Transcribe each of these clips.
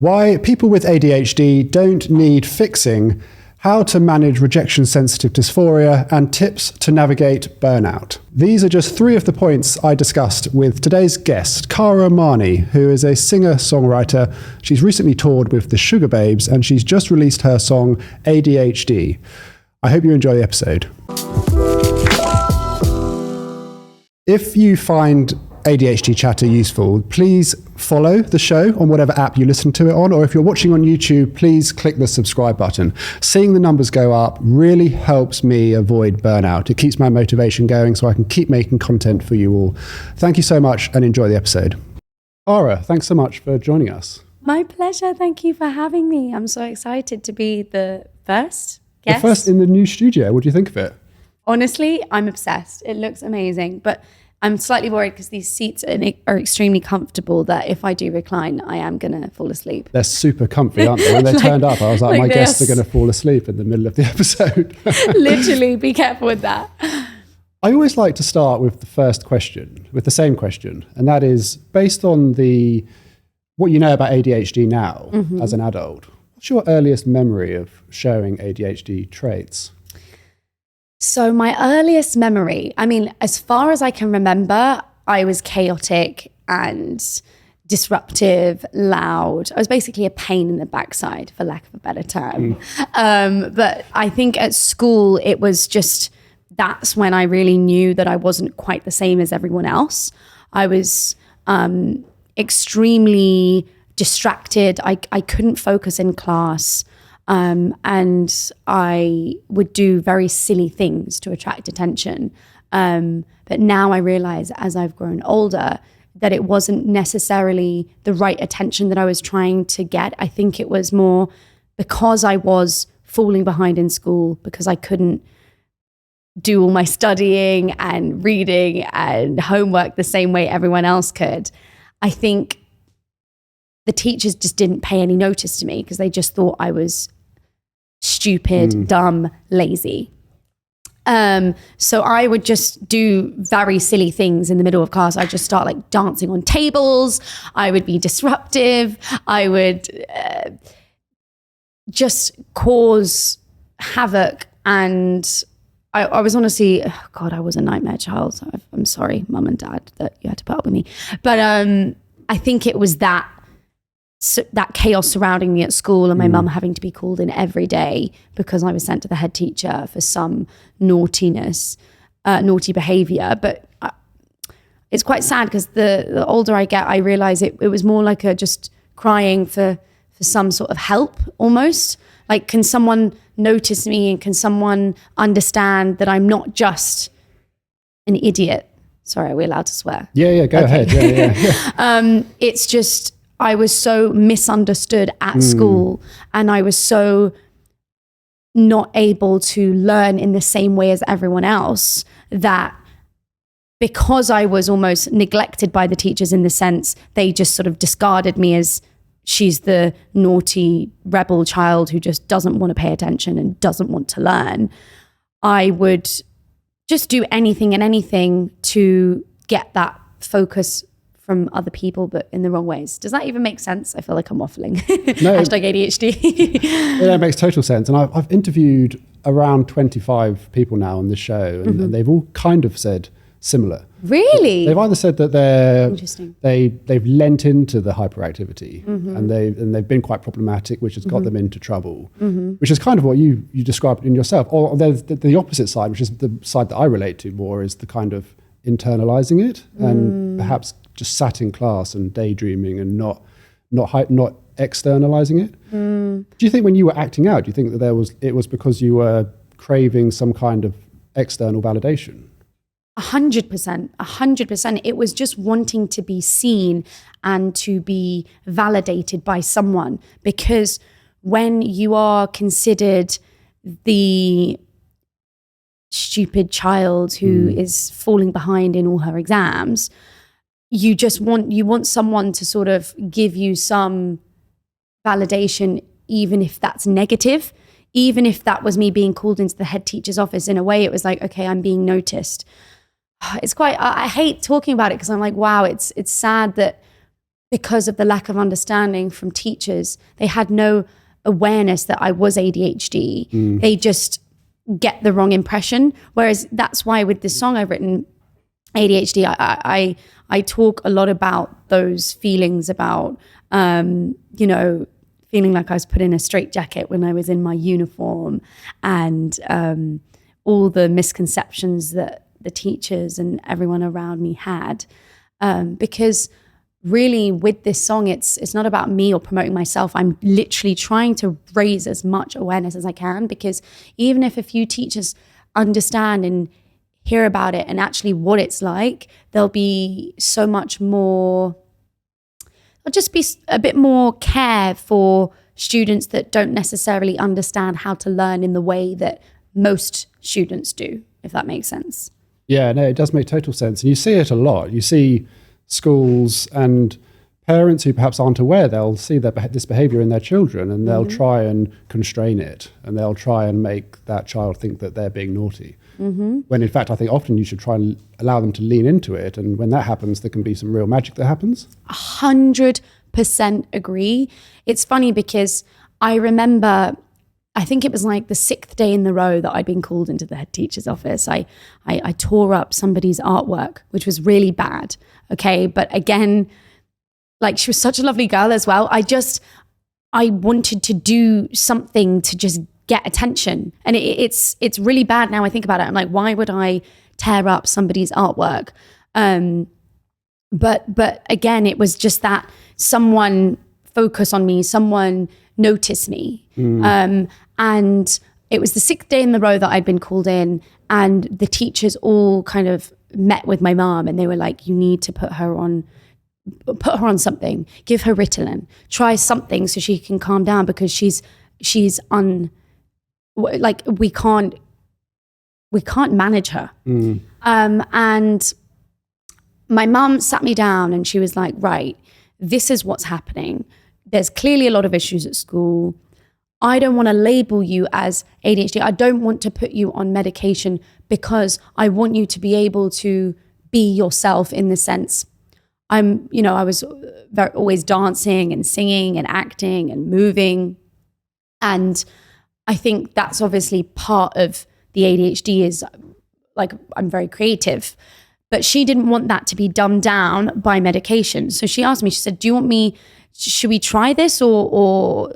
Why people with ADHD don't need fixing, how to manage rejection-sensitive dysphoria, and tips to navigate burnout. These are just three of the points I discussed with today's guest, Marni, who is a singer-songwriter. She's recently toured with the Sugar Babes, and she's just released her song ADHD. I hope you enjoy the episode. If you find ADHD Chatter useful, please follow the show on whatever app you listen to it on, or if you're watching on YouTube, please click the subscribe button. Seeing the numbers go up really helps me avoid burnout. It keeps my motivation going so I can keep making content for you all. Thank you so much and enjoy the episode. Ara, thanks so much for joining us. My pleasure. Thank you for having me. I'm so excited to be the first guest. The first in the new studio. What do you think of it? Honestly, I'm obsessed. It looks amazing, but I'm slightly worried because these seats are extremely comfortable that if I do recline, I am going to fall asleep. They're super comfy, aren't they? When they turned up, I was like my guests are going to fall asleep in the middle of the episode. Literally, be careful with that. I always like to start with the first question, with the same question. And that is, based on what you know about ADHD now as an adult, what's your earliest memory of showing ADHD traits? So my earliest memory, as far as I can remember, I was chaotic and disruptive, loud. I was basically a pain in the backside, for lack of a better term. But I think at school, it was just, that's when I really knew that I wasn't quite the same as everyone else. I was extremely distracted. I couldn't focus in class. And I would do very silly things to attract attention. But now I realize as I've grown older that it wasn't necessarily the right attention that I was trying to get. I think it was more because I was falling behind in school, because I couldn't do all my studying and reading and homework the same way everyone else could. I think the teachers just didn't pay any notice to me because they just thought I was stupid, dumb, lazy. So I would just do very silly things in the middle of class. I'd just start like dancing on tables. I would be disruptive. I would just cause havoc. And I was honestly, I was a nightmare child. I'm sorry, mum and dad, that you had to put up with me. But I think it was that chaos surrounding me at school and my mum having to be called in every day because I was sent to the head teacher for some naughty behavior. But it's quite sad because the older I get, I realize it was more like just crying for some sort of help almost. Like, can someone notice me and can someone understand that I'm not just an idiot? Sorry, are we allowed to swear? Yeah, go ahead. Yeah. It's just, I was so misunderstood at school and I was so not able to learn in the same way as everyone else that because I was almost neglected by the teachers in the sense they just sort of discarded me as she's the naughty rebel child who just doesn't want to pay attention and doesn't want to learn. I would just do anything and anything to get that focus from other people, but in the wrong ways. Does that even make sense? I feel like I'm waffling. No. Hashtag ADHD. It makes total sense. And I've interviewed around 25 people now on this show, and they've all kind of said similar. Really? They've either said that they've lent into the hyperactivity and they've been quite problematic, which has got them into trouble, which is kind of what you described in yourself. Or there's the opposite side, which is the side that I relate to more, is the kind of internalizing it and perhaps just sat in class and daydreaming and not externalizing it. Do you think when you were acting out, do you think that it was because you were craving some kind of external validation? 100%. It was just wanting to be seen and to be validated by someone, because when you are considered the stupid child who is falling behind in all her exams, you want someone to sort of give you some validation, even if that's negative. Even if that was me being called into the head teacher's office, in a way it was like, okay, I'm being noticed. It's quite, I hate talking about it because I'm like, wow, it's sad that because of the lack of understanding from teachers, they had no awareness that I was ADHD. They just get the wrong impression. Whereas that's why with this song I've written, ADHD, I talk a lot about those feelings about, you know, feeling like I was put in a straitjacket when I was in my uniform, and all the misconceptions that the teachers and everyone around me had. Because really with this song, it's not about me or promoting myself. I'm literally trying to raise as much awareness as I can, because even if a few teachers understand and hear about it and actually what it's like, there'll be so much more, there'll just be a bit more care for students that don't necessarily understand how to learn in the way that most students do, if that makes sense. Yeah, no, it does make total sense. And you see it a lot. You see schools and parents who perhaps aren't aware, they'll see this behavior in their children, and they'll try and constrain it, and they'll try and make that child think that they're being naughty. When in fact, I think often you should try and allow them to lean into it. And when that happens, there can be some real magic that happens. 100% agree. It's funny because I remember, I think it was like the 6th day in the row that I'd been called into the head teacher's office. I tore up somebody's artwork, which was really bad. Okay. But again, like, she was such a lovely girl as well. I wanted to do something to just get attention. And it's really bad now I think about it. I'm like, why would I tear up somebody's artwork? But again, it was just that someone focus on me, someone notice me. And it was the 6th day in the row that I'd been called in, and the teachers all kind of met with my mom, and they were like, you need to put her on something, give her Ritalin, try something so she can calm down, because she's like, we can't manage her. And my mum sat me down and she was like, right, this is what's happening. There's clearly a lot of issues at school. I don't want to label you as ADHD. I don't want to put you on medication, because I want you to be able to be yourself, in the sense I was always dancing and singing and acting and moving. And I think that's obviously part of the ADHD, is like, I'm very creative, but she didn't want that to be dumbed down by medication. So she asked me, she said, should we try this, or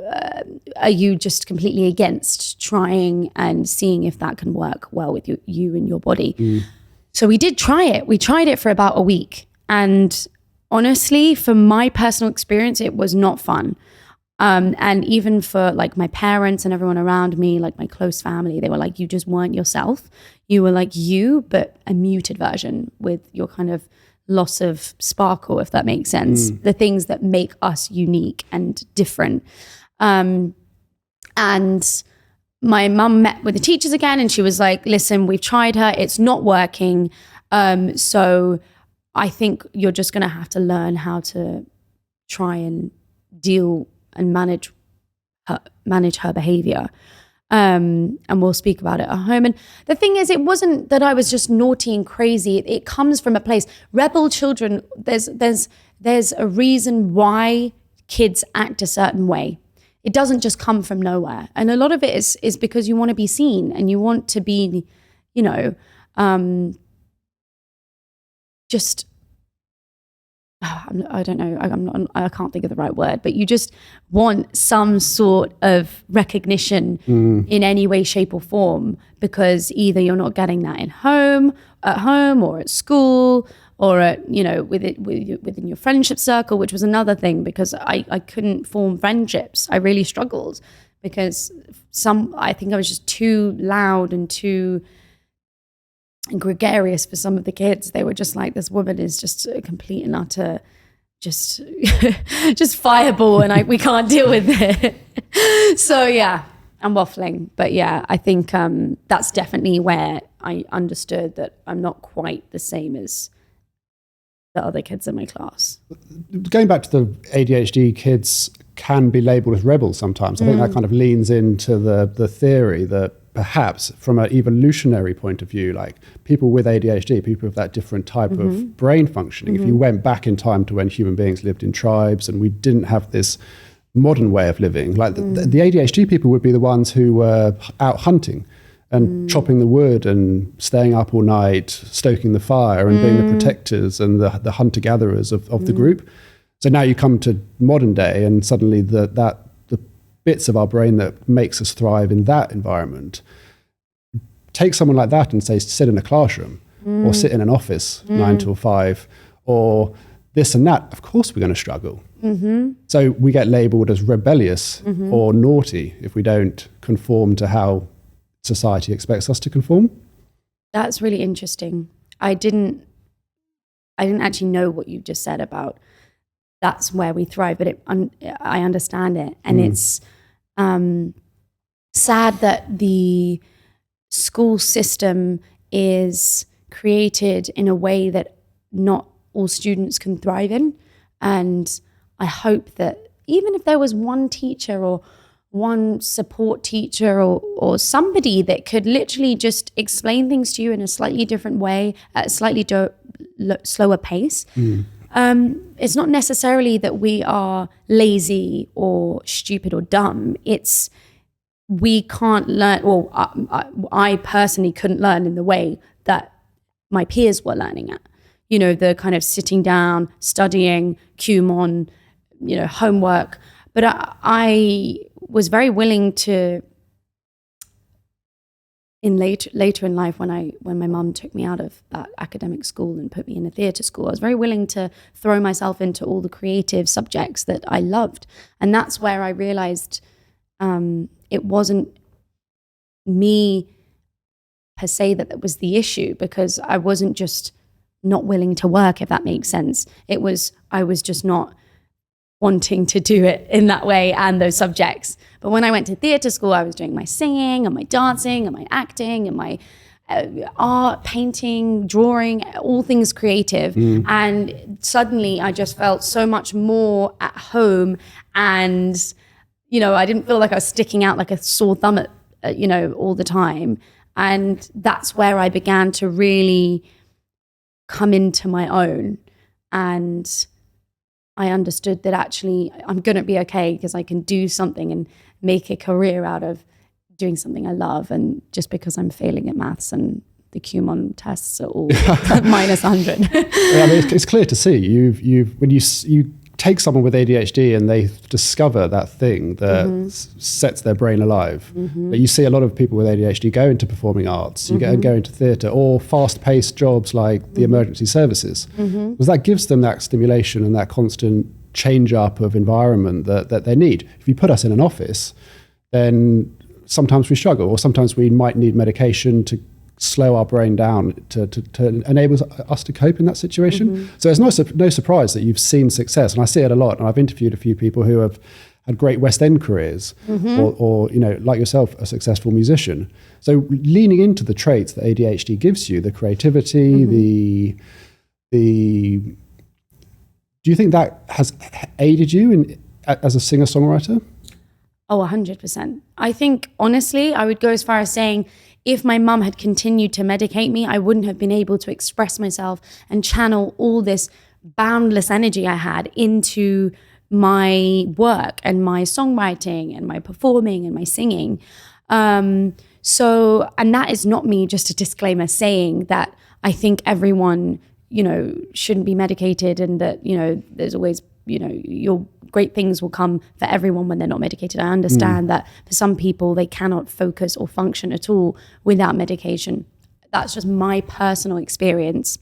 are you just completely against trying and seeing if that can work well with you and your body? So we did try it. We tried it for about a week. And honestly, from my personal experience, it was not fun. And even for like my parents and everyone around me, like my close family, they were like, you just weren't yourself. You were like you, but a muted version with your kind of loss of sparkle, if that makes sense. The things that make us unique and different. And my mum met with the teachers again, and she was like, listen, we've tried her, it's not working. So I think you're just going to have to learn how to try and deal and manage her behavior. And we'll speak about it at home. And the thing is, it wasn't that I was just naughty and crazy. It comes from a place. Rebel children, there's a reason why kids act a certain way. It doesn't just come from nowhere. And a lot of it is because you want to be seen, and you want to be, just, I don't know, I can't think of the right word, but you just want some sort of recognition in any way, shape or form, because either you're not getting that at home or at school, or at, within your friendship circle, which was another thing, because I couldn't form friendships. I really struggled because I think I was just too loud and too gregarious for some of the kids. They were just like, this woman is just a complete and utter just fireball, and we can't deal with it. So yeah, I'm waffling, but yeah, I think that's definitely where I understood that I'm not quite the same as the other kids in my class. Going back to the ADHD, kids can be labelled as rebels sometimes. I think that kind of leans into the theory that perhaps from an evolutionary point of view, like people with ADHD, people with that different type of brain functioning, if you went back in time to when human beings lived in tribes and we didn't have this modern way of living, like the ADHD people would be the ones who were out hunting and chopping the wood and staying up all night, stoking the fire and being the protectors and the hunter-gatherers of the group. So now you come to modern day and suddenly the bits of our brain that makes us thrive in that environment, take someone like that and say, sit in a classroom or sit in an office 9 till 5 or this and that, of course we're going to struggle. So we get labeled as rebellious or naughty if we don't conform to how society expects us to conform. That's really interesting. I didn't actually know what you just said about that's where we thrive, but I understand it. And it's sad that the school system is created in a way that not all students can thrive in. And I hope that even if there was one teacher or one support teacher or somebody that could literally just explain things to you in a slightly different way at a slightly slower pace. It's not necessarily that we are lazy or stupid or dumb. It's we can't learn, well, I personally couldn't learn in the way that my peers were learning at. You know, the kind of sitting down, studying, QMon, you know, homework. But I was very willing to, later in life, when my mum took me out of that academic school and put me in a theatre school, I was very willing to throw myself into all the creative subjects that I loved. And that's where I realized it wasn't me per se that was the issue, because I wasn't just not willing to work, if that makes sense. I was just not wanting to do it in that way and those subjects. But when I went to theatre school, I was doing my singing and my dancing and my acting and my art, painting, drawing, all things creative. And suddenly I just felt so much more at home, and, you know, I didn't feel like I was sticking out like a sore thumb at you know, all the time. And that's where I began to really come into my own. And I understood that actually I'm going to be okay because I can do something and make a career out of doing something I love. And just because I'm failing at maths and the QMon tests are all minus 100. Yeah, I mean, it's clear to see when you take someone with ADHD and they discover that thing that sets their brain alive. But you see a lot of people with ADHD go into performing arts, go into theatre or fast-paced jobs like the emergency services, because that gives them that stimulation and that constant change-up of environment that they need. If you put us in an office, then sometimes we struggle, or sometimes we might need medication to slow our brain down to enable us to cope in that situation. So it's no surprise that you've seen success, and I see it a lot. And I've interviewed a few people who have had great West End careers, or you know, like yourself, a successful musician. So leaning into the traits that ADHD gives you, the creativity, the do you think that has aided you as a singer-songwriter? Oh, 100%. I think, honestly, I would go as far as saying, if my mum had continued to medicate me, I wouldn't have been able to express myself and channel all this boundless energy I had into my work and my songwriting and my performing and my singing. And that is not me, just a disclaimer, saying that I think everyone, you know, shouldn't be medicated, and that, you know, there's always, you know, your great things will come for everyone when they're not medicated. I understand that for some people, they cannot focus or function at all without medication. That's just my personal experience,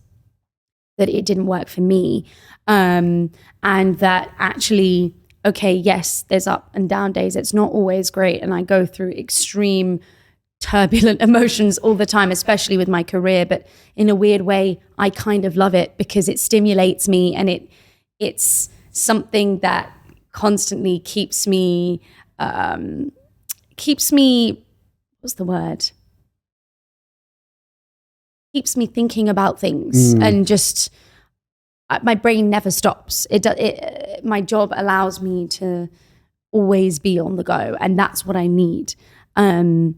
that it didn't work for me. And that actually, okay, yes, there's up and down days. It's not always great. And I go through extreme turbulent emotions all the time, especially with my career. But in a weird way, I kind of love it because it stimulates me, and it's something that constantly keeps me, what's the word? Keeps me thinking about things, and just, my brain never stops. My job allows me to always be on the go, and that's what I need. And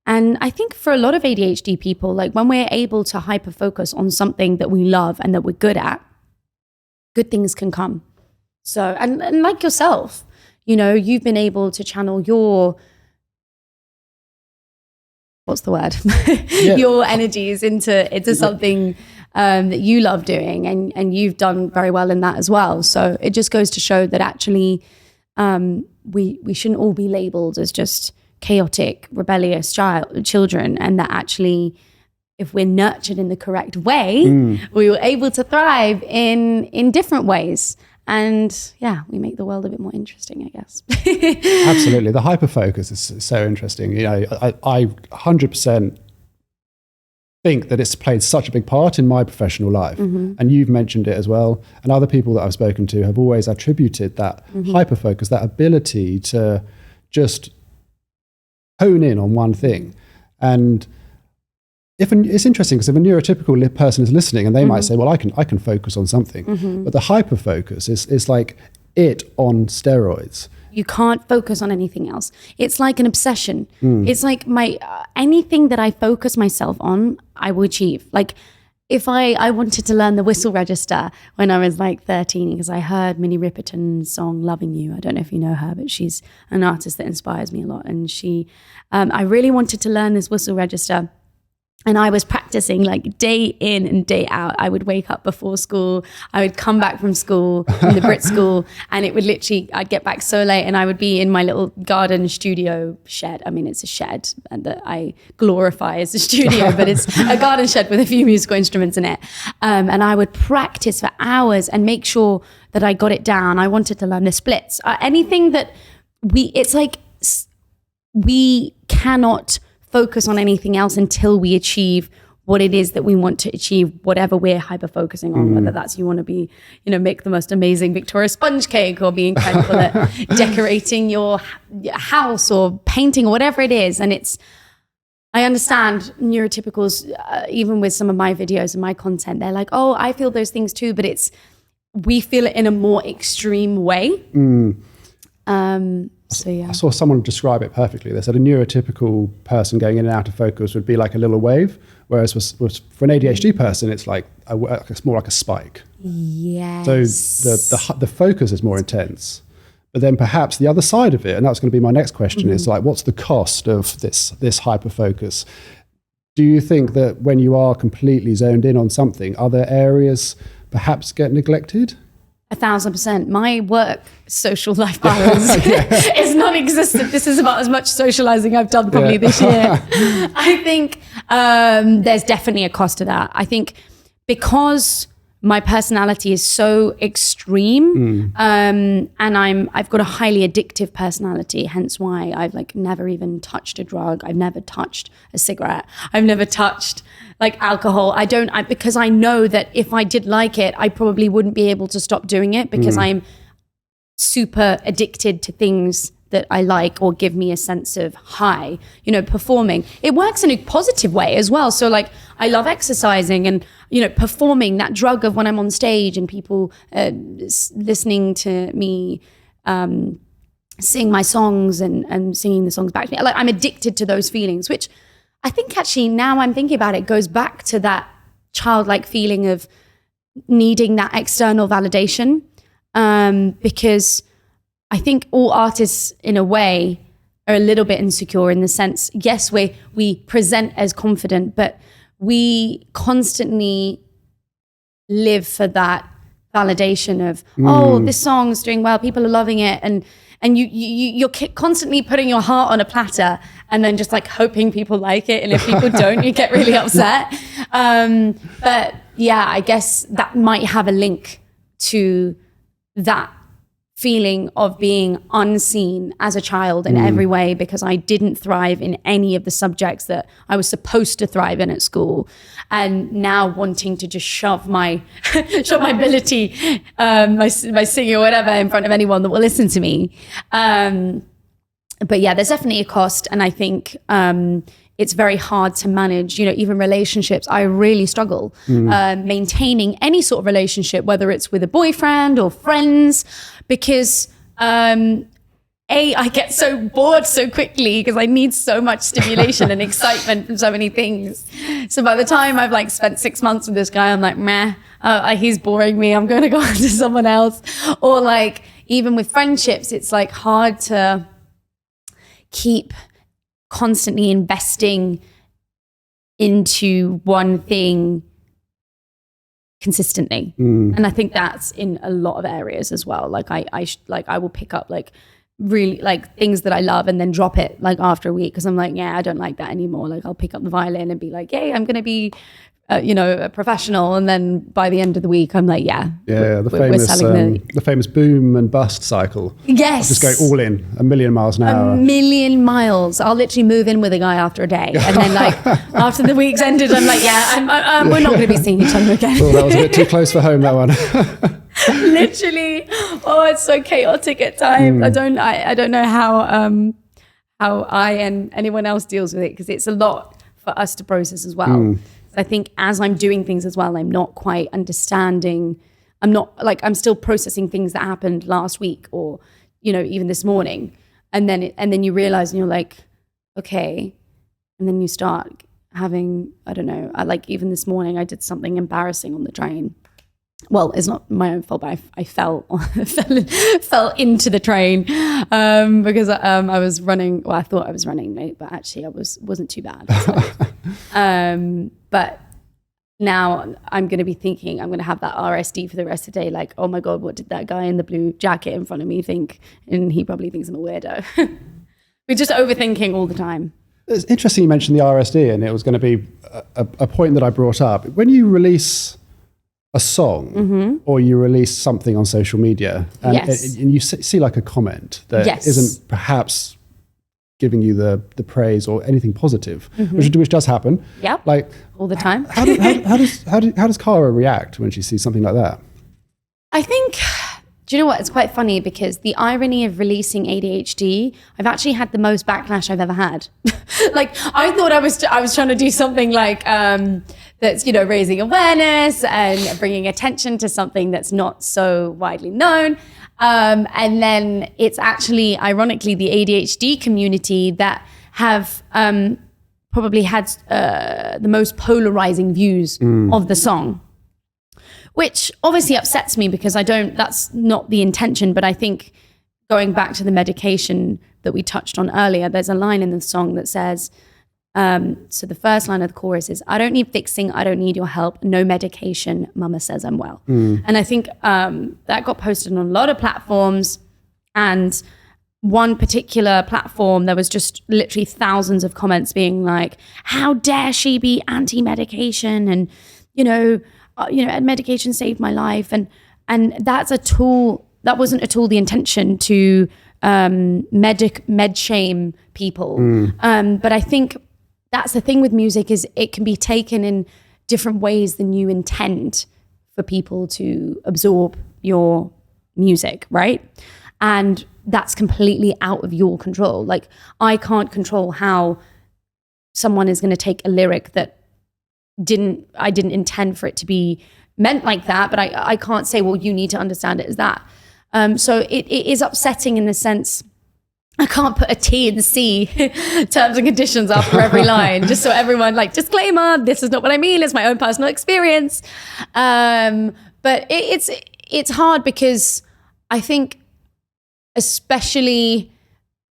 And I think for a lot of ADHD people, like when we're able to hyper focus on something that we love and that we're good at, good things can come. So, and like yourself, you know, you've been able to channel your, what's the word? Your energies into something that you love doing, and you've done very well in that as well. So it just goes to show that actually we shouldn't all be labeled as just chaotic, rebellious children, and that actually if we're nurtured in the correct way, we were able to thrive in different ways. And yeah, we make the world a bit more interesting, I guess. Absolutely. The hyperfocus is so interesting. You know, I 100% think that it's played such a big part in my professional life. And you've mentioned it as well. And other people that I've spoken to have always attributed that hyperfocus, that ability to just hone in on one thing. And it's interesting because if a neurotypical person is listening and they might say, well, I can focus on something, but the hyperfocus is like it on steroids. You can't focus on anything else. It's like an obsession. It's like anything that I focus myself on, I will achieve. Like if I wanted to learn the whistle register when I was like 13, because I heard Minnie Riperton's song Loving You. I don't know if you know her, but she's an artist that inspires me a lot. And I really wanted to learn this whistle register. And I was practicing like day in and day out. I would wake up before school. I would come back from school, from the Brit school, and it would literally, I'd get back so late and I would be in my little garden studio shed. I mean, it's a shed and that I glorify as a studio, but it's a garden shed with a few musical instruments in it. And I would practice for hours and make sure that I got it down. I wanted to learn the splits. Anything that it's like we cannot focus on anything else until we achieve what it is that we want to achieve, whatever we're hyper focusing on, whether that's you want to be, you know, make the most amazing Victoria sponge cake or be incredible at decorating your house or painting or whatever it is. And I understand neurotypicals, even with some of my videos and my content, they're like, oh, I feel those things too, but we feel it in a more extreme way. So yeah, I saw someone describe it perfectly. They said a neurotypical person going in and out of focus would be like a little wave, whereas for an ADHD person, it's like it's more like a spike. Yes. So the focus is more intense, but then perhaps the other side of it, and that's going to be my next question, is like, what's the cost of this hyper focus? Do you think that when you are completely zoned in on something, other areas perhaps get neglected? 1,000%. My work social life balance is non-existent. This is about as much socializing I've done probably this year. I think there's definitely a cost to that. I think because my personality is so extreme, and I've got a highly addictive personality, hence why I've like never even touched a drug. I've never touched a cigarette. I've never touched like alcohol. Because I know that if I did like it, I probably wouldn't be able to stop doing it because I'm super addicted to things that I like or give me a sense of high, you know, performing. It works in a positive way as well. So like I love exercising and, you know, performing, that drug of when I'm on stage and people listening to me sing my songs and singing the songs back to me. Like I'm addicted to those feelings, which I think actually now I'm thinking about it, goes back to that childlike feeling of needing that external validation. Because I think all artists in a way are a little bit insecure in the sense, yes, we present as confident, but we constantly live for that validation of, oh, this song's doing well, people are loving it. And you're constantly putting your heart on a platter and then just like hoping people like it. And if people don't, you get really upset. But yeah, I guess that might have a link to that feeling of being unseen as a child in every way, because I didn't thrive in any of the subjects that I was supposed to thrive in at school, and now wanting to just shove my ability, my singing or whatever in front of anyone that will listen to me. But yeah, there's definitely a cost, and I think it's very hard to manage, you know, even relationships. I really struggle maintaining any sort of relationship, whether it's with a boyfriend or friends, because I get so bored so quickly because I need so much stimulation and excitement from so many things. So by the time I've like spent 6 months with this guy, I'm like, meh, he's boring me. I'm going to go on to someone else. Or like, even with friendships, it's like hard to keep constantly investing into one thing consistently. And I think that's in a lot of areas as well. Like I will pick up like really like things that I love and then drop it like after a week because I'm like, yeah, I don't like that anymore. Like I'll pick up the violin and be like, yay, I'm going to be a professional, and then by the end of the week I'm like, the famous boom and bust cycle. Yes, just go all in, a million miles an hour. A million miles. I'll literally move in with a guy after a day, and then like after the week's ended, I'm like, we're not going to be seeing each other again. Oh, that was a bit too close for home, that one. Literally, it's so chaotic at times. I don't know how I and anyone else deals with it, because it's a lot for us to process as well. I think as I'm doing things as well, I'm not quite understanding. I'm still processing things that happened last week or, even this morning. And then you realize and you're like, okay. And then you start having, I don't know, even this morning I did something embarrassing on the train. Well, it's not my own fault, but I fell fell into the train because I was running. Well, I thought I was running late, but actually I wasn't too bad. So, but now I'm going to be thinking I'm going to have that RSD for the rest of the day. Like, oh my God, what did that guy in the blue jacket in front of me think? And he probably thinks I'm a weirdo. We're just overthinking all the time. It's interesting you mentioned the RSD, and it was going to be a point that I brought up. When you release a song or you release something on social media and you see like a comment that isn't perhaps giving you the praise or anything positive, which does happen. Yeah, like all the time. How does Cara react when she sees something like that? I think, do you know what? It's quite funny because the irony of releasing ADHD, I've actually had the most backlash I've ever had. Like I thought I was trying to do something like that's raising awareness and bringing attention to something that's not so widely known. And then it's actually, ironically, the ADHD community that have probably had the most polarizing views of the song, which obviously upsets me because that's not the intention. But I think going back to the medication that we touched on earlier, there's a line in the song that says, so the first line of the chorus is, I don't need fixing, I don't need your help, no medication, mama says I'm well. And I think that got posted on a lot of platforms, and one particular platform, there was just literally thousands of comments being like, how dare she be anti-medication, and medication saved my life, and that's a tool, that wasn't at all the intention to med shame people. But I think that's the thing with music, is it can be taken in different ways than you intend for people to absorb your music, right? And that's completely out of your control. Like I can't control how someone is going to take a lyric that I didn't intend for it to be meant like that, but I can't say, well, you need to understand it as that. So it is upsetting in the sense, I can't put a T and C terms and conditions after every line, just so everyone, like, disclaimer, this is not what I mean, it's my own personal experience. But it's hard because I think, especially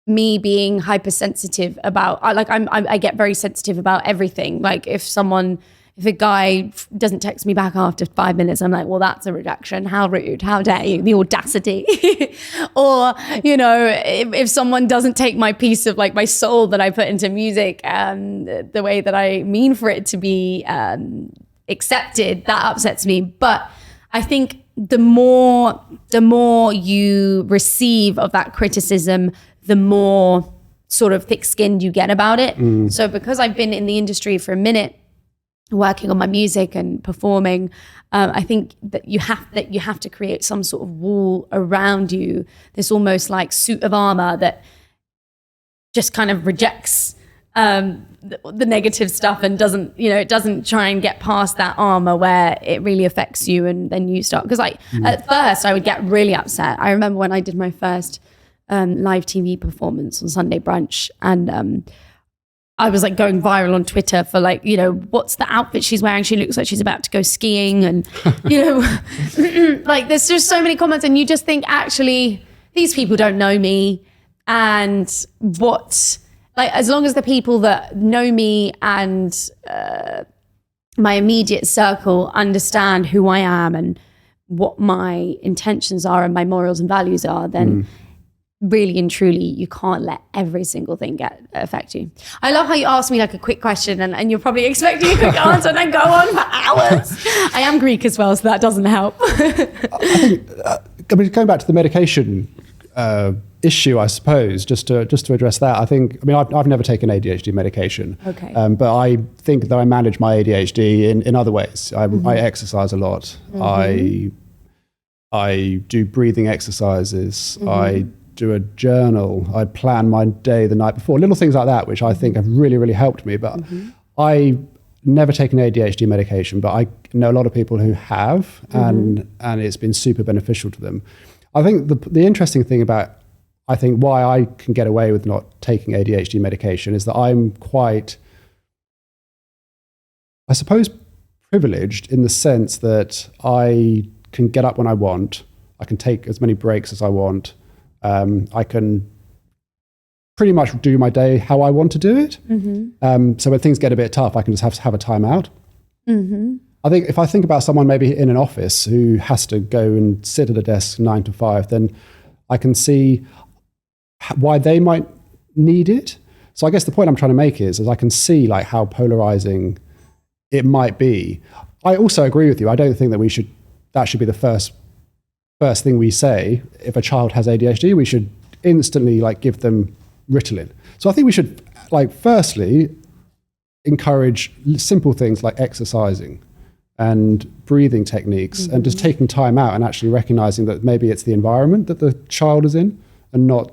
me being hypersensitive about, I get very sensitive about everything. Like if a guy doesn't text me back after 5 minutes, I'm like, well, that's a rejection. How rude. How dare you? The audacity. Or, if someone doesn't take my piece of like my soul that I put into music, the way that I mean for it to be accepted, that upsets me. But I think the more you receive of that criticism, the more sort of thick-skinned you get about it. So because I've been in the industry for a minute, working on my music and performing, I think that you have to create some sort of wall around you, this almost like suit of armor that just kind of rejects the negative stuff and doesn't try and get past that armor where it really affects you, and then you start, because at first I would get really upset. I remember when I did my first live TV performance on Sunday Brunch, and I was like going viral on Twitter for like, you know, what's the outfit she's wearing? She looks like she's about to go skiing, and you know, like there's just so many comments, and you just think, actually, these people don't know me, and what, like, as long as the people that know me and my immediate circle understand who I am and what my intentions are and my morals and values are, then really and truly you can't let every single thing affect you. I love how you asked me like a quick question and you're probably expecting a quick answer and then go on for hours. I am Greek as well, so that doesn't help. I think, going back to the medication issue, I suppose, just to address that, I've never taken ADHD medication. Okay. But I think that I manage my ADHD in other ways. I exercise a lot. I do breathing exercises. I do a journal. I plan my day the night before. Little things like that, which I think have really, really helped me. But I never taken ADHD medication, but I know a lot of people who have, and it's been super beneficial to them. I think the interesting thing about, I think why I can get away with not taking ADHD medication is that I'm quite, I suppose, privileged in the sense that I can get up when I want. I can take as many breaks as I want. I can pretty much do my day how I want to do it. So when things get a bit tough, I can just have a time out. I think if I think about someone maybe in an office who has to go and sit at a desk 9 to 5, then I can see why they might need it. So I guess the point I'm trying to make is I can see like how polarizing it might be. I also agree with you. I don't think that that should be the first thing we say. If a child has ADHD, we should instantly like give them Ritalin. So I think we should like firstly encourage simple things like exercising and breathing techniques and just taking time out and actually recognizing that maybe it's the environment that the child is in and not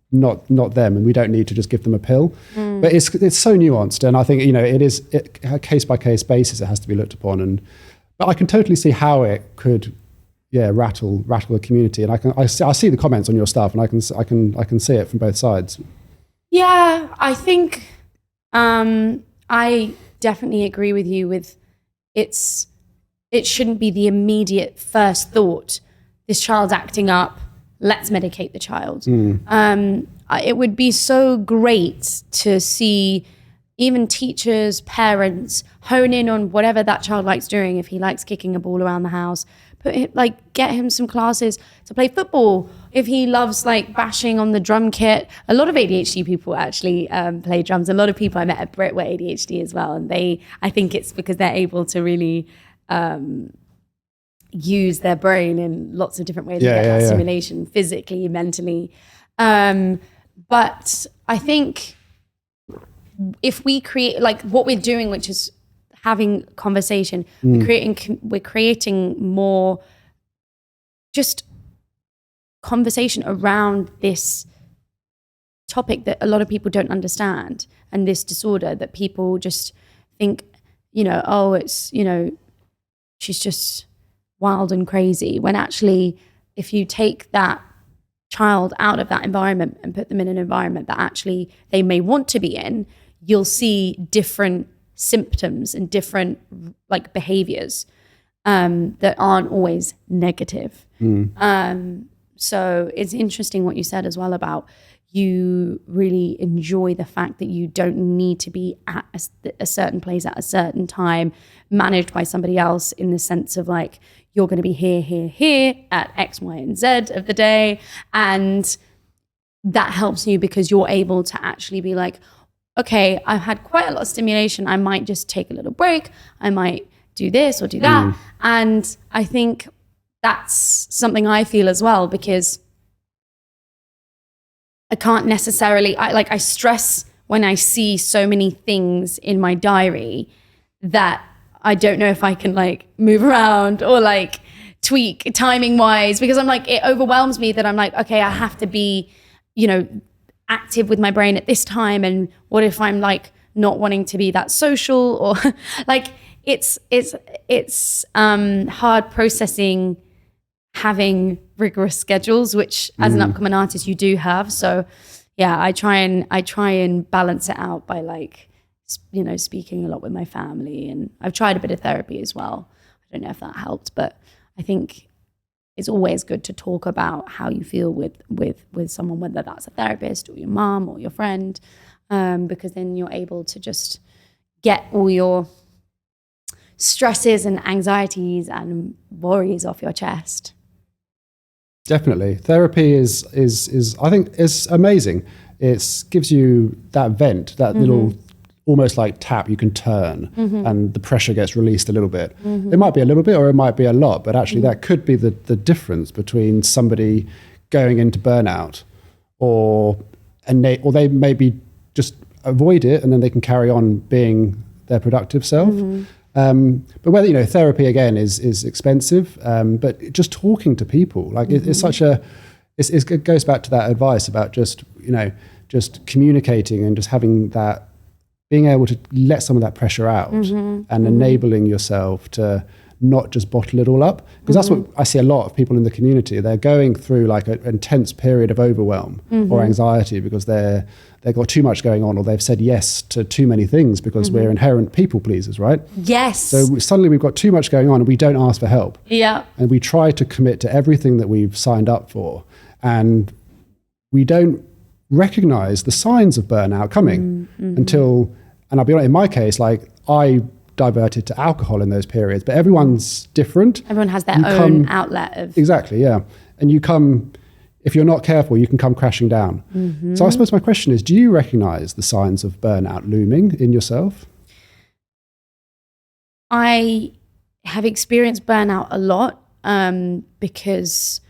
them, and we don't need to just give them a pill. But it's so nuanced, and I think, you know, it is a case by case basis. It has to be looked upon, but I can totally see how it could, rattle the community. And I see the comments on your stuff, and I can see it from both sides. Yeah, I think I definitely agree with you. It shouldn't be the immediate first thought, this child's acting up, let's medicate the child. It would be so great to see even teachers, parents hone in on whatever that child likes doing. If he likes kicking a ball around the house, get him some classes to play football. If he loves like bashing on the drum kit, a lot of ADHD people actually play drums. A lot of people I met at Brit were ADHD as well, and I think it's because they're able to really use their brain in lots of different ways to get that stimulation physically, mentally. But I think if we create like what we're doing, which is having conversation, we're creating more just conversation around this topic that a lot of people don't understand, and this disorder that people just think, you know, oh, it's, you know, she's just wild and crazy, when actually if you take that child out of that environment and put them in an environment that actually they may want to be in, you'll see different symptoms and different like behaviors that aren't always negative. So it's interesting what you said as well about you really enjoy the fact that you don't need to be at a certain place at a certain time, managed by somebody else, in the sense of like, you're going to be here at X, Y, and Z of the day. And that helps you because you're able to actually be like, okay, I've had quite a lot of stimulation. I might just take a little break. I might do this or do that. And I think that's something I feel as well, because I can't necessarily, I stress when I see so many things in my diary that I don't know if I can like move around or like tweak timing wise, because I'm like, it overwhelms me that I'm like, okay, I have to be, you know, active with my brain at this time. And what if I'm like not wanting to be that social, or like it's hard processing having rigorous schedules, which as an upcoming artist you do have. So yeah, I try and balance it out by like, you know, speaking a lot with my family, and I've tried a bit of therapy as well. I don't know if that helped, but I think it's always good to talk about how you feel with someone, whether that's a therapist or your mom or your friend, because then you're able to just get all your stresses and anxieties and worries off your chest. Definitely. Therapy is I think is amazing. It gives you that vent, that little almost like tap you can turn, and the pressure gets released a little bit. It might be a little bit or it might be a lot, but actually that could be the difference between somebody going into burnout or they maybe just avoid it and then they can carry on being their productive self. But whether, you know, therapy again is expensive, but just talking to people, like it's such a, it goes back to that advice about just, you know, just communicating and just having that, being able to let some of that pressure out and enabling yourself to not just bottle it all up. Because that's what I see a lot of people in the community. They're going through like an intense period of overwhelm or anxiety because they've got too much going on, or they've said yes to too many things because we're inherent people pleasers, right? Yes. So suddenly we've got too much going on and we don't ask for help. Yeah. And we try to commit to everything that we've signed up for. And we don't recognize the signs of burnout coming until, and I'll be honest, in my case, like I diverted to alcohol in those periods, but everyone's different. Everyone has their own outlet of... Exactly, yeah. And you come, if you're not careful, you can come crashing down. So I suppose my question is, do you recognize the signs of burnout looming in yourself? I have experienced burnout a lot because,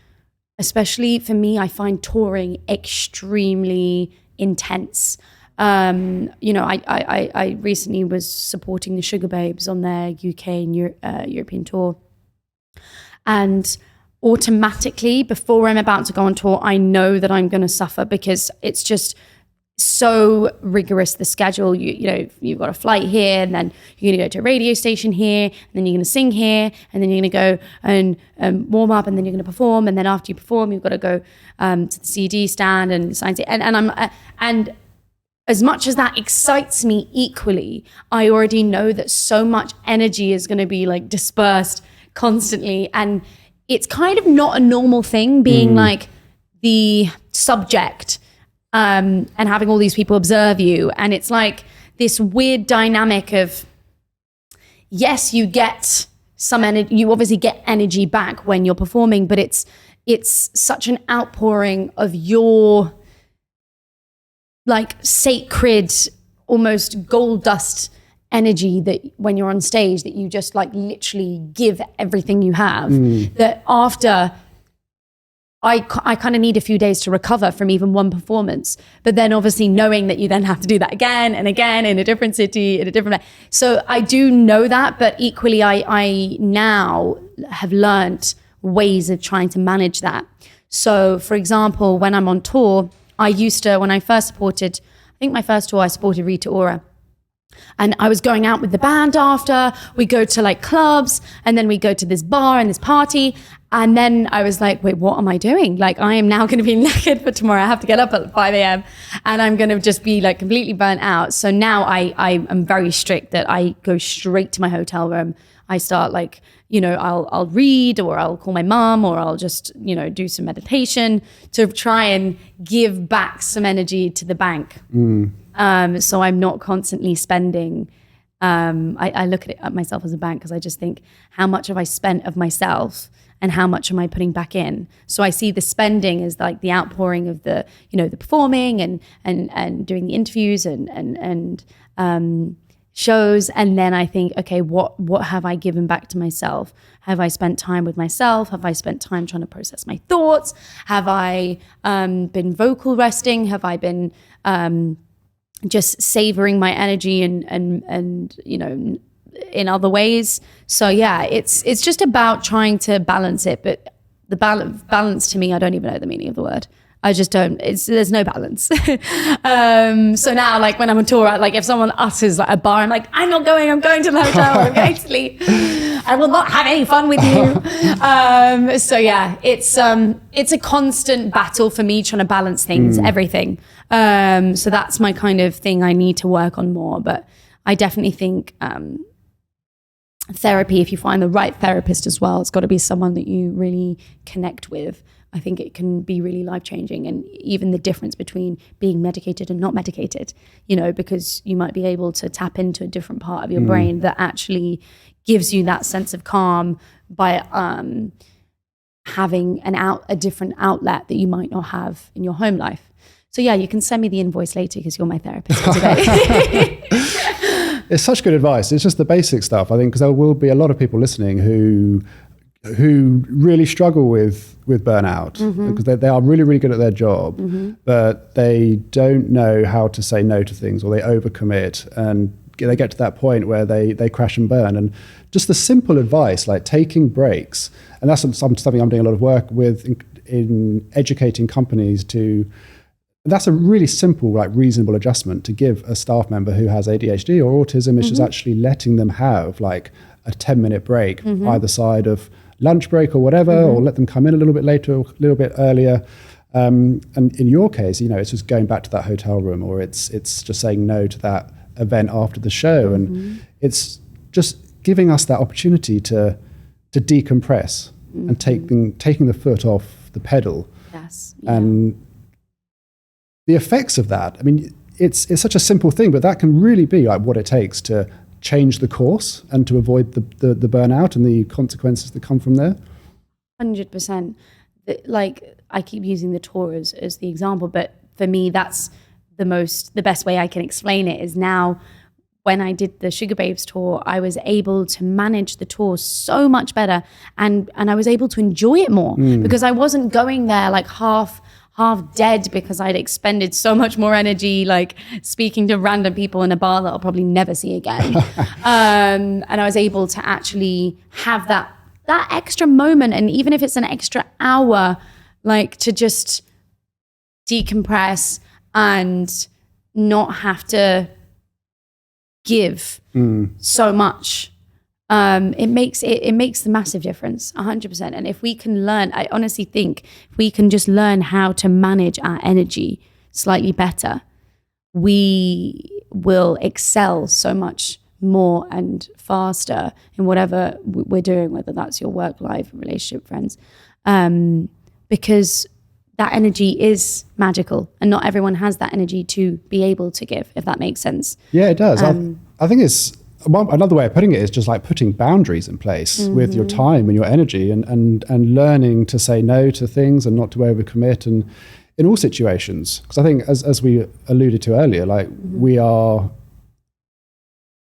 especially for me, I find touring extremely intense. You know, I recently was supporting the Sugar Babes on their UK and European tour. And automatically, before I'm about to go on tour, I know that I'm going to suffer because it's just so rigorous, the schedule. You know, you've got a flight here, and then you're going to go to a radio station here, and then you're going to sing here, and then you're going to go and warm up, and then you're going to perform, and then after you perform, you've got to go to the CD stand and sign it. And as much as that excites me equally, I already know that so much energy is going to be like dispersed constantly, and it's kind of not a normal thing being like the subject and having all these people observe you. And it's like this weird dynamic of, yes, you get some energy, you obviously get energy back when you're performing, but it's such an outpouring of your like sacred, almost gold dust energy that when you're on stage, that you just like literally give everything you have, that after I kind of need a few days to recover from even one performance, but then obviously knowing that you then have to do that again and again in a different city, in a different, so I do know that, but equally I now have learned ways of trying to manage that. So for example, when I'm on tour, I used to, when I first supported, I think my first tour, I supported Rita Ora. And I was going out with the band after, we go to like clubs, and then we go to this bar and this party. And then I was like, wait, what am I doing? Like, I am now going to be knackered for tomorrow. I have to get up at 5 a.m. and I'm going to just be like completely burnt out. So now I am very strict that I go straight to my hotel room. I start like, you know, I'll read, or I'll call my mom, or I'll just, you know, do some meditation to try and give back some energy to the bank. So I'm not constantly spending. I look at myself as a bank, because I just think, how much have I spent of myself and how much am I putting back in? So I see the spending as like the outpouring of the, you know, the performing and doing the interviews and shows. And then I think, okay, what have I given back to myself? Have I spent time with myself? Have I spent time trying to process my thoughts? Have I been vocal resting? Have I been just savoring my energy and you know, in other ways? So yeah, it's just about trying to balance it. But the balance to me, I don't even know the meaning of the word. I just don't. There's no balance. So now, like when I'm on tour, like if someone utters like a bar, I'm like, I'm not going. I'm going to the hotel. I'm going to sleep. I will not have any fun with you. So yeah, it's a constant battle for me trying to balance things, everything. So that's my kind of thing I need to work on more. But I definitely think therapy, if you find the right therapist as well, it's got to be someone that you really connect with. I think it can be really life-changing, and even the difference between being medicated and not medicated, you know, because you might be able to tap into a different part of your brain that actually gives you that sense of calm by having a different outlet that you might not have in your home life. So yeah, you can send me the invoice later because you're my therapist for today. It's such good advice. It's just the basic stuff, I think, because there will be a lot of people listening who really struggle with burnout because they are really, really good at their job, but they don't know how to say no to things, or they overcommit and they get to that point where they crash and burn. And just the simple advice, like taking breaks, and that's something I'm doing a lot of work with in educating companies to. That's a really simple, like reasonable adjustment to give a staff member who has ADHD or autism. It's just actually letting them have like a 10-minute break either side of lunch break or whatever, or let them come in a little bit later, or a little bit earlier. And in your case, you know, it's just going back to that hotel room, or it's just saying no to that event after the show. And it's just giving us that opportunity to decompress and taking the foot off the pedal. Yes. Yeah. And the effects of that, I mean, it's such a simple thing, but that can really be like what it takes to change the course and to avoid the burnout and the consequences that come from there. 100%. Like I keep using the tour as the example, but for me, that's the best way I can explain it is now when I did the Sugar Babes tour, I was able to manage the tour so much better, and I was able to enjoy it more because I wasn't going there like half dead because I'd expended so much more energy, like speaking to random people in a bar that I'll probably never see again. And I was able to actually have that extra moment, and even if it's an extra hour, like to just decompress and not have to give so much. It makes the massive difference, 100%. And if we can learn, I honestly think if we can just learn how to manage our energy slightly better, we will excel so much more and faster in whatever we're doing, whether that's your work life, relationship, friends, because that energy is magical, and not everyone has that energy to be able to give, if that makes sense. Yeah, it does. I think it's another way of putting it is just like putting boundaries in place with your time and your energy, and learning to say no to things and not to overcommit, and in all situations. Because I think as we alluded to earlier, like we are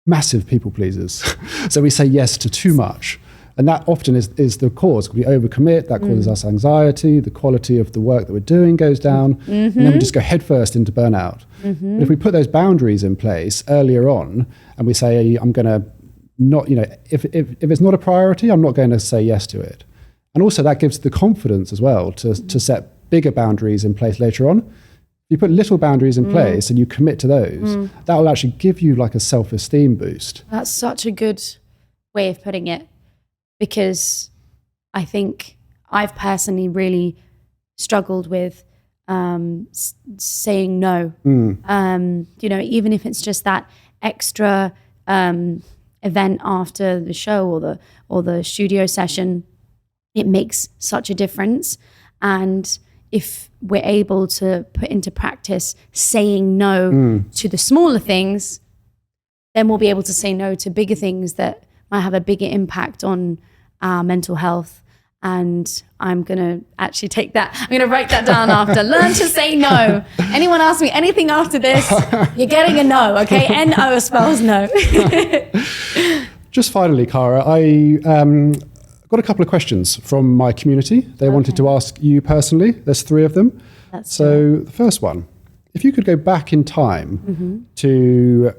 massive people pleasers. So we say yes to too much. And that often is the cause. We overcommit, that causes us anxiety, the quality of the work that we're doing goes down, and then we just go headfirst into burnout. But if we put those boundaries in place earlier on, and we say, I'm going to not, you know, if it's not a priority, I'm not going to say yes to it. And also that gives the confidence as well to set bigger boundaries in place later on. If you put little boundaries in place and you commit to those, that will actually give you like a self-esteem boost. That's such a good way of putting it. Because I think I've personally really struggled with saying no. You know, even if it's just that extra event after the show or the studio session, it makes such a difference. And if we're able to put into practice saying no to the smaller things, then we'll be able to say no to bigger things that might have a bigger impact on our mental health. And I'm going to actually take that. I'm going to write that down after. Learn to say no. Anyone ask me anything after this, you're getting a no, okay? N-O spells no. Just finally, Cara, I got a couple of questions from my community. They wanted to ask you personally. There's 3 of them. The first one, if you could go back in time to...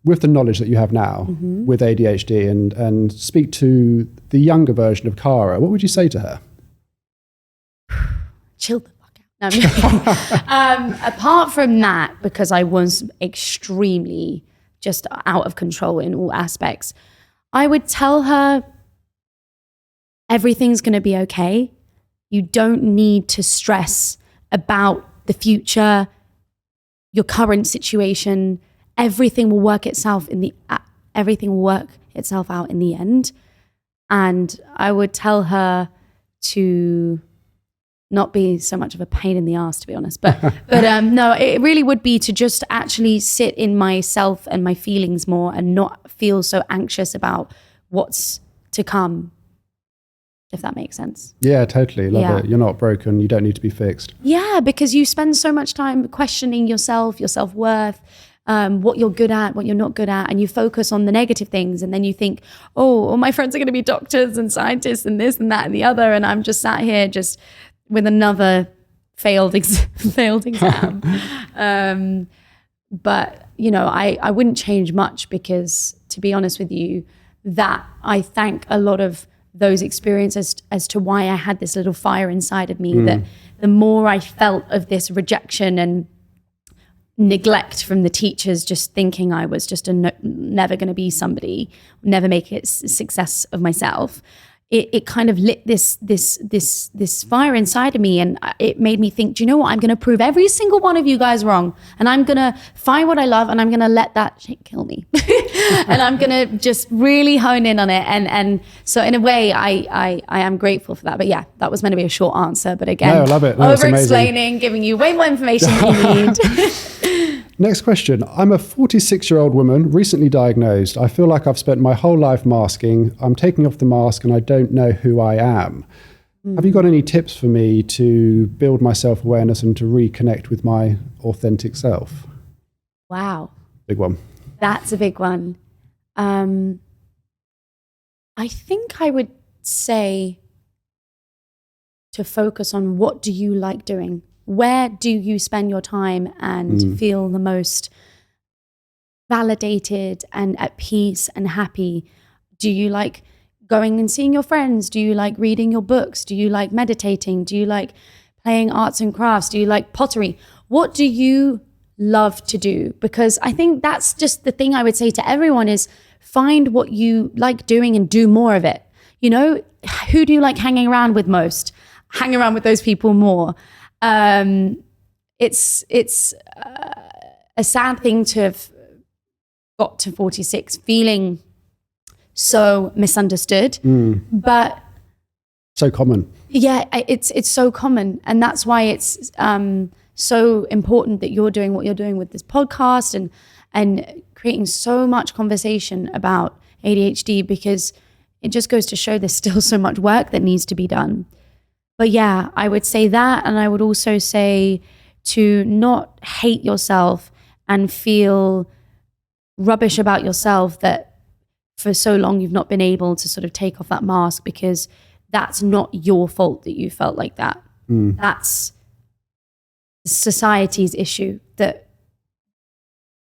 with the knowledge that you have now with ADHD and speak to the younger version of Cara, what would you say to her? Chill the fuck No, apart from that, because I was extremely just out of control in all aspects, I would tell her everything's going to be okay. You don't need to stress about the future, your current situation. Everything will work itself out in the end. And I would tell her to not be so much of a pain in the ass, to be honest. But no, it really would be to just actually sit in myself and my feelings more and not feel so anxious about what's to come, if that makes sense. Yeah, totally. Love it. You're not broken. You don't need to be fixed. Yeah, because you spend so much time questioning yourself, your self-worth, what you're good at, what you're not good at, and you focus on the negative things, and then you think, oh, all my friends are going to be doctors and scientists and this and that and the other, and I'm just sat here just with another failed exam. But, you know, I wouldn't change much because, to be honest with you, that I thank a lot of those experiences as to why I had this little fire inside of me, that the more I felt of this rejection and neglect from the teachers, just thinking I was just never going to be somebody, never make it success of myself, it kind of lit this fire inside of me, and it made me think, do you know what? I'm going to prove every single one of you guys wrong, and I'm going to find what I love, and I'm going to let that shit kill me, and I'm going to just really hone in on it. And so in a way, I am grateful for that. But yeah, that was meant to be a short answer. But again, no, I love it. No, over-explaining, giving you way more information than you need. Next question. I'm a 46-year-old woman, recently diagnosed. I feel like I've spent my whole life masking. I'm taking off the mask and I don't know who I am. Have you got any tips for me to build my self-awareness and to reconnect with my authentic self? Wow. Big one. That's a big one. I think I would say to focus on, what do you like doing? Where do you spend your time and feel the most validated and at peace and happy? Do you like going and seeing your friends? Do you like reading your books? Do you like meditating? Do you like playing arts and crafts? Do you like pottery? What do you love to do? Because I think that's just the thing I would say to everyone is, find what you like doing and do more of it. You know, who do you like hanging around with most? Hang around with those people more. It's a sad thing to have got to 46 feeling so misunderstood, but so common. Yeah, it's so common, and that's why it's so important that you're doing what you're doing with this podcast and creating so much conversation about ADHD, because it just goes to show there's still so much work that needs to be done. But yeah, I would say that. And I would also say to not hate yourself and feel rubbish about yourself that for so long you've not been able to sort of take off that mask, because that's not your fault that you felt like that. That's society's issue, that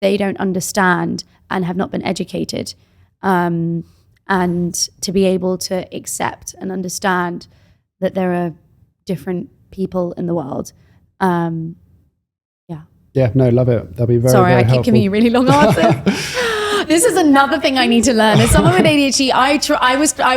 they don't understand and have not been educated. And to be able to accept and understand that there are different people in the world. Yeah, no, love it. That'll be very, sorry, very I keep helpful. giving you really long answers. This is another thing I need to learn. As someone with ADHD, I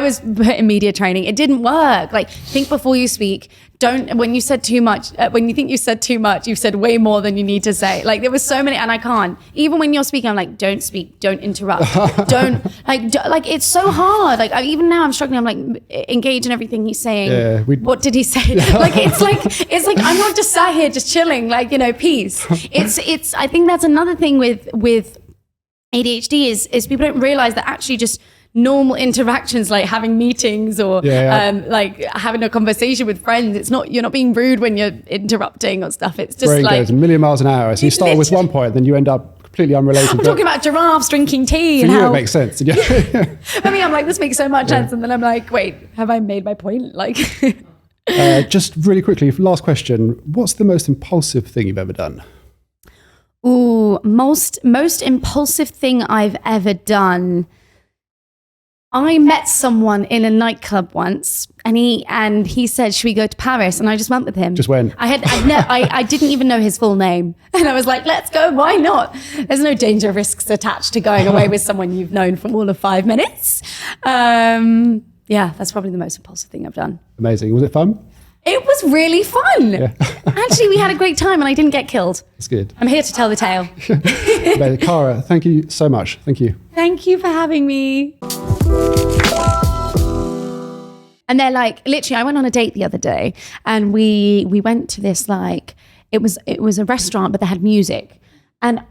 was put in media training. It didn't work. Like, think before you speak. When you said too much, when you think you said too much, you've said way more than you need to say. Like, there was so many, and I can't. Even when you're speaking, I'm like, don't speak, don't interrupt, don't, like, it's so hard. Like, even now I'm struggling. I'm like, engage in everything he's saying. Yeah, what did he say? Like, it's like, I'm not just sat here just chilling, like, you know, peace. It's, I think that's another thing with ADHD is people don't realize that actually just normal interactions, like having meetings or like having a conversation with friends, you're not being rude when you're interrupting or stuff. It's just brain like goes a million miles an hour. So you start with one point, then you end up completely unrelated. I'm talking about giraffes drinking tea. For and you, how it makes sense. Yeah. I mean, I'm like, this makes so much sense, and then I'm like, wait, have I made my point? Like, just really quickly, last question: what's the most impulsive thing you've ever done? Ooh, most impulsive thing I've ever done. I met someone in a nightclub once, and he said, "Should we go to Paris?" And I just went with him. Just went. I didn't even know his full name, and I was like, "Let's go. Why not?" There's no danger risks attached to going away with someone you've known for all of 5 minutes. Yeah, that's probably the most impulsive thing I've done. Amazing. Was it fun? It was really fun. Yeah. Actually, we had a great time, and I didn't get killed. That's good. I'm here to tell the tale. Cara, thank you so much. Thank you. Thank you for having me. And they're like, literally, I went on a date the other day, and we went to this, like, it was a restaurant, but they had music. And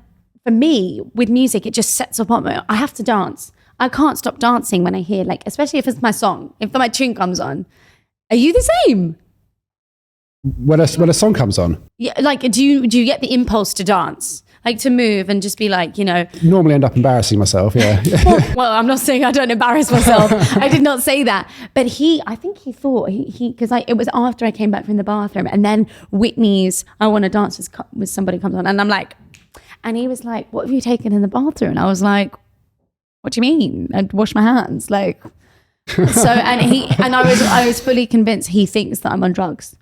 for me, with music, it just sets up. I have to dance. I can't stop dancing when I hear, like, especially if it's my song, if my tune comes on. Are you the same? When a song comes on? Yeah, like, do you get the impulse to dance? Like, to move and just be like, you know. Normally end up embarrassing myself, yeah. Well, I'm not saying I don't embarrass myself. I did not say that. But I think he thought, because it was after I came back from the bathroom, and then Whitney's I Want to Dance with Somebody comes on, and I'm like, and he was like, "What have you taken in the bathroom?" And I was like, "What do you mean? I'd wash my hands." Like, so, and I was fully convinced he thinks that I'm on drugs.